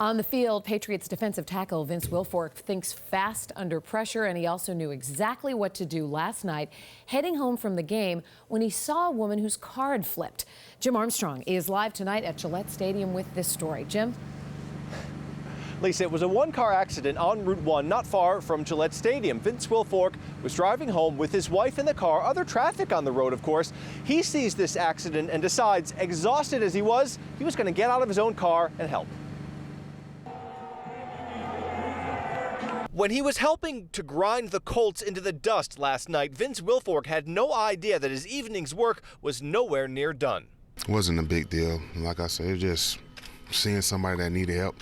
On the field, Patriots defensive tackle Vince Wilfork thinks fast under pressure, and he also knew exactly what to do last night, heading home from the game when he saw a woman whose car had flipped. Jim Armstrong is live tonight at Gillette Stadium with this story. Jim? Lisa, it was a one-car accident on Route 1 not far from Gillette Stadium. Vince Wilfork was driving home with his wife in the car, other traffic on the road, of course. He sees this accident and decides, exhausted as he was going to get out of his own car and help. When he was helping to grind the Colts into the dust last night, Vince Wilfork had no idea that his evening's work was nowhere near done. It wasn't a big deal. Like I said, it was just seeing somebody that needed help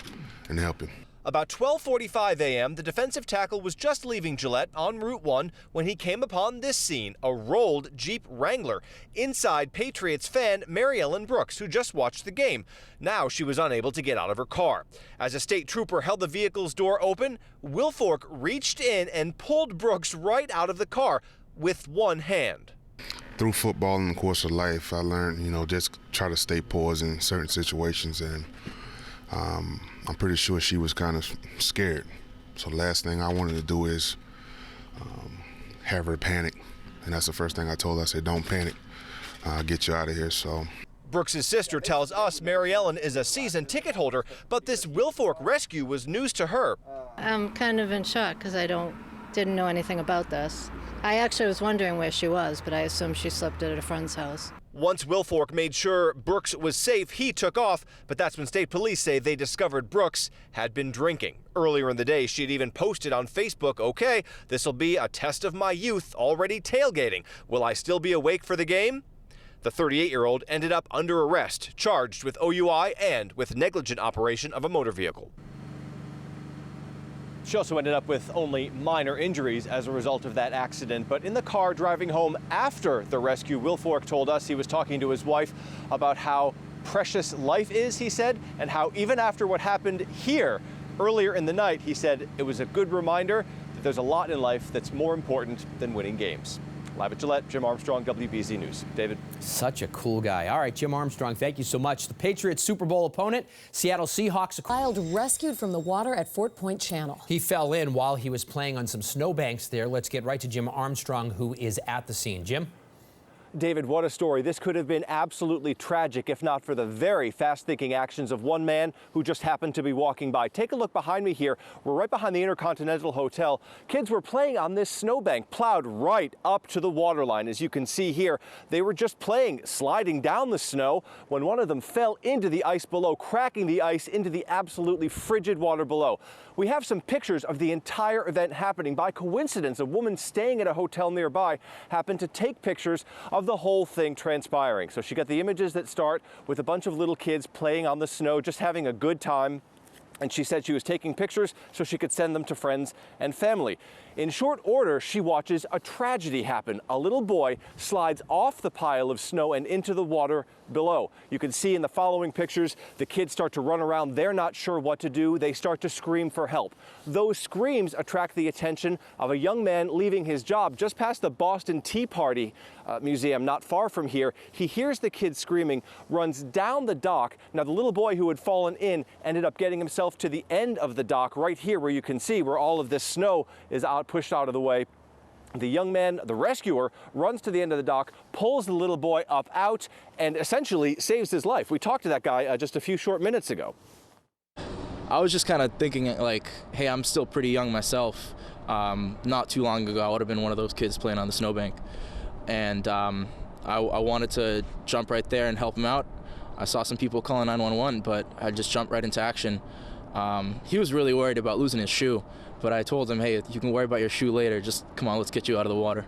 and helping. About 12:45 a.m., the defensive tackle was just leaving Gillette on Route 1 when he came upon this scene, a rolled Jeep Wrangler. Inside, Patriots fan Mary Ellen Brooks, who just watched the game. Now she was unable to get out of her car. As a state trooper held the vehicle's door open, Wilfork reached in and pulled Brooks right out of the car with one hand. Through football and the course of life, I learned, just try to stay poised in certain situations, and I'm pretty sure she was kind of scared. So the last thing I wanted to do is have her panic. And that's the first thing I told her. I said, don't panic. I'll get you out of here. So Brooks' sister tells us Mary Ellen is a season ticket holder, but this Wilfork rescue was news to her. I'm kind of in shock because I didn't know anything about this. I actually was wondering where she was, but I assumed she slept at a friend's house. Once Wilfork made sure Brooks was safe, he took off, but that's when state police say they discovered Brooks had been drinking. Earlier in the day, she'd even posted on Facebook, "Okay, this'll be a test of my youth, already tailgating. Will I still be awake for the game?" The 38-year-old ended up under arrest, charged with OUI and with negligent operation of a motor vehicle. She also ended up with only minor injuries as a result of that accident. But in the car driving home after the rescue, Wilfork told us he was talking to his wife about how precious life is, he said, and how even after what happened here earlier in the night, he said it was a good reminder that there's a lot in life that's more important than winning games. Live at Gillette, Jim Armstrong, WBZ News. David. Such a cool guy. All right, Jim Armstrong, thank you so much. The Patriots' Super Bowl opponent, Seattle Seahawks. Child rescued from the water at Fort Point Channel. He fell in while he was playing on some snowbanks there. Let's get right to Jim Armstrong, who is at the scene. Jim? David, what a story. This could have been absolutely tragic if not for the very fast-thinking actions of one man who just happened to be walking by. Take a look behind me here. We're right behind the Intercontinental Hotel. Kids were playing on this snowbank, plowed right up to the waterline. As you can see here, they were just playing, sliding down the snow when one of them fell into the ice below, cracking the ice into the absolutely frigid water below. We have some pictures of the entire event happening. By coincidence, a woman staying at a hotel nearby happened to take pictures of the whole thing transpiring. So she got the images that start with a bunch of little kids playing on the snow, just having a good time. And she said she was taking pictures so she could send them to friends and family. In short order, she watches a tragedy happen. A little boy slides off the pile of snow and into the water below. You can see in the following pictures, the kids start to run around. They're not sure what to do. They start to scream for help. Those screams attract the attention of a young man leaving his job just past the Boston Tea Party Museum, not far from here. He hears the kids screaming, runs down the dock. Now, the little boy who had fallen in ended up getting himself to the end of the dock right here, where you can see where all of this snow is pushed out of the way. The young man, the rescuer, runs to the end of the dock, pulls the little boy up out, and essentially saves his life. We talked to that guy just a few short minutes ago. I was just kind of thinking like, hey, I'm still pretty young myself. Not too long ago, I would have been one of those kids playing on the snowbank. And I wanted to jump right there and help him out. I saw some people calling 911, but I just jumped right into action. He was really worried about losing his shoe, but I told him, hey, you can worry about your shoe later. Just come on, let's get you out of the water.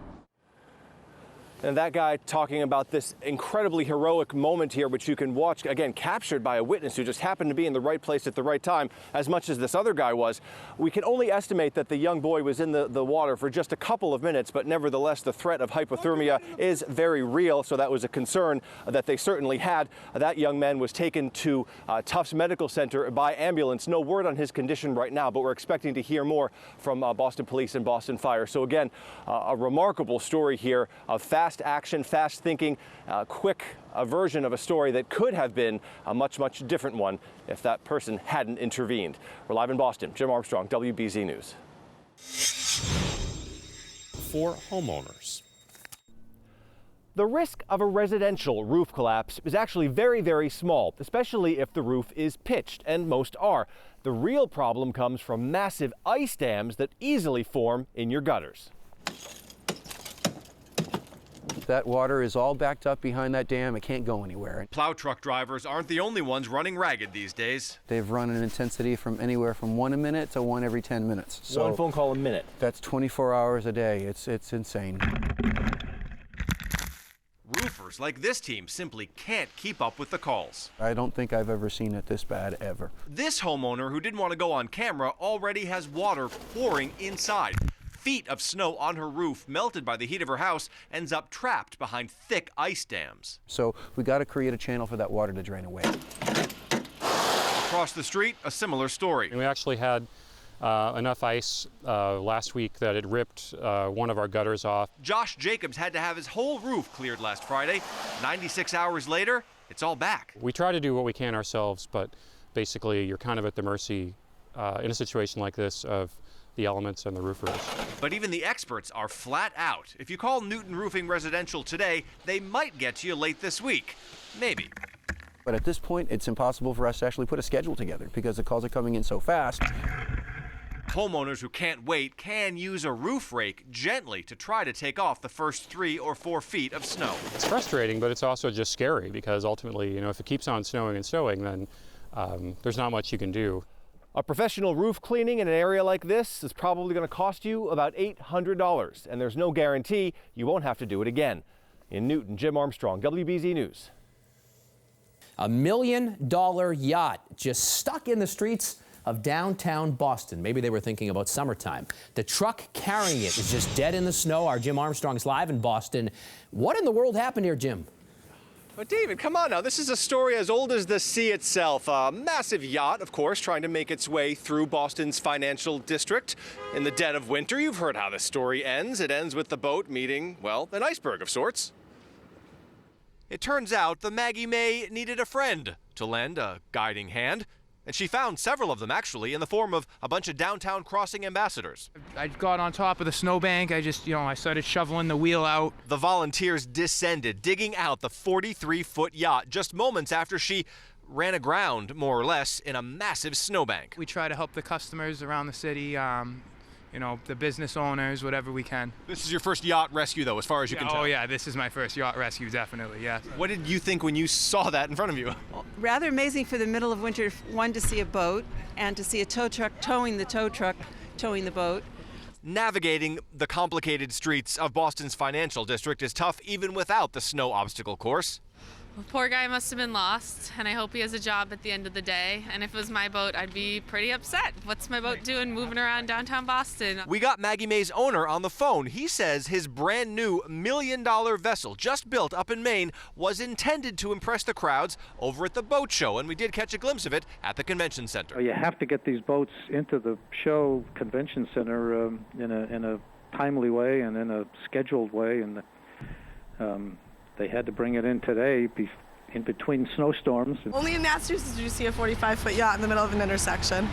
And that guy talking about this incredibly heroic moment here, which you can watch, again, captured by a witness who just happened to be in the right place at the right time, as much as this other guy was. We can only estimate that the young boy was in the water for just a couple of minutes, but nevertheless, the threat of hypothermia is very real, so that was a concern that they certainly had. That young man was taken to Tufts Medical Center by ambulance. No word on his condition right now, but we're expecting to hear more from Boston Police and Boston Fire. So again, a remarkable story here of fast fast action, fast thinking, quick version of a story that could have been a much, much different one if that person hadn't intervened. We're live in Boston. Jim Armstrong, WBZ News. For homeowners. The risk of a residential roof collapse is actually very, very small, especially if the roof is pitched, and most are. The real problem comes from massive ice dams that easily form in your gutters. That water is all backed up behind that dam. It can't go anywhere. Plow truck drivers aren't the only ones running ragged these days. They've run an intensity from anywhere from 1 a minute to 1 every 10 minutes. So one phone call a minute. That's 24 hours a day. It's insane. Roofers like this team simply can't keep up with the calls. I don't think I've ever seen it this bad, ever. This homeowner, who didn't want to go on camera, already has water pouring inside. Feet of snow on her roof, melted by the heat of her house, ends up trapped behind thick ice dams. So we got to create a channel for that water to drain away. Across the street, a similar story. And we actually had enough ice last week that it ripped one of our gutters off. Josh Jacobs had to have his whole roof cleared last Friday. 96 hours later, it's all back. We try to do what we can ourselves, but basically you're kind of at the mercy in a situation like this of the elements and the roofers. But even the experts are flat out. If you call Newton Roofing Residential today, they might get to you late this week. Maybe. But at this point, it's impossible for us to actually put a schedule together because the calls are coming in so fast. Homeowners who can't wait can use a roof rake gently to try to take off the first 3 or 4 feet of snow. It's frustrating, but it's also just scary because ultimately, if it keeps on snowing and snowing, then there's not much you can do. A professional roof cleaning in an area like this is probably going to cost you about $800, and there's no guarantee you won't have to do it again. In Newton, Jim Armstrong, WBZ News. $1 million yacht just stuck in the streets of downtown Boston. Maybe they were thinking about summertime. The truck carrying it is just dead in the snow. Our Jim Armstrong's live in Boston. What in the world happened here, Jim? But David, come on now. This is a story as old as the sea itself. A massive yacht, of course, trying to make its way through Boston's financial district in the dead of winter. You've heard how the story ends. It ends with the boat meeting, well, an iceberg of sorts. It turns out the Maggie May needed a friend to lend a guiding hand. And she found several of them, actually, in the form of a bunch of downtown crossing ambassadors. I got on top of the snowbank. I started shoveling the wheel out. The volunteers descended, digging out the 43-foot yacht just moments after she ran aground, more or less, in a massive snowbank. We try to help the customers around the city, the business owners, whatever we can. This is your first yacht rescue, though, as far as you can tell. Oh, yeah, this is my first yacht rescue, definitely, yes. What did you think when you saw that in front of you? Rather amazing for the middle of winter, one, to see a boat, and to see a tow truck towing the boat. Navigating the complicated streets of Boston's financial district is tough even without the snow obstacle course. Well, poor guy must have been lost, and I hope he has a job at the end of the day. And if it was my boat, I'd be pretty upset. What's my boat doing moving around downtown Boston? We got Maggie May's owner on the phone. He says his brand new $1 million vessel, just built up in Maine, was intended to impress the crowds over at the boat show, and we did catch a glimpse of it at the convention center. You have to get these boats into the show convention center in a timely way and in a scheduled way, and they had to bring it in today in between snowstorms. Only in Massachusetts did you see a 45-foot yacht in the middle of an intersection.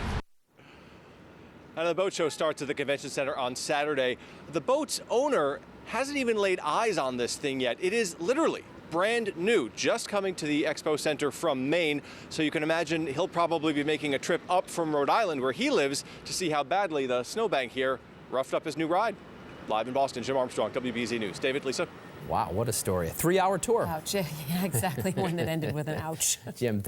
And the boat show starts at the convention center on Saturday. The boat's owner hasn't even laid eyes on this thing yet. It is literally brand new, just coming to the expo center from Maine. So you can imagine he'll probably be making a trip up from Rhode Island, where he lives, to see how badly the snowbank here roughed up his new ride. Live in Boston, Jim Armstrong, WBZ News. David, Lisa. Wow, what a story. A 3-hour tour. Ouch. Yeah, exactly. One that ended with an ouch. Jim, thanks.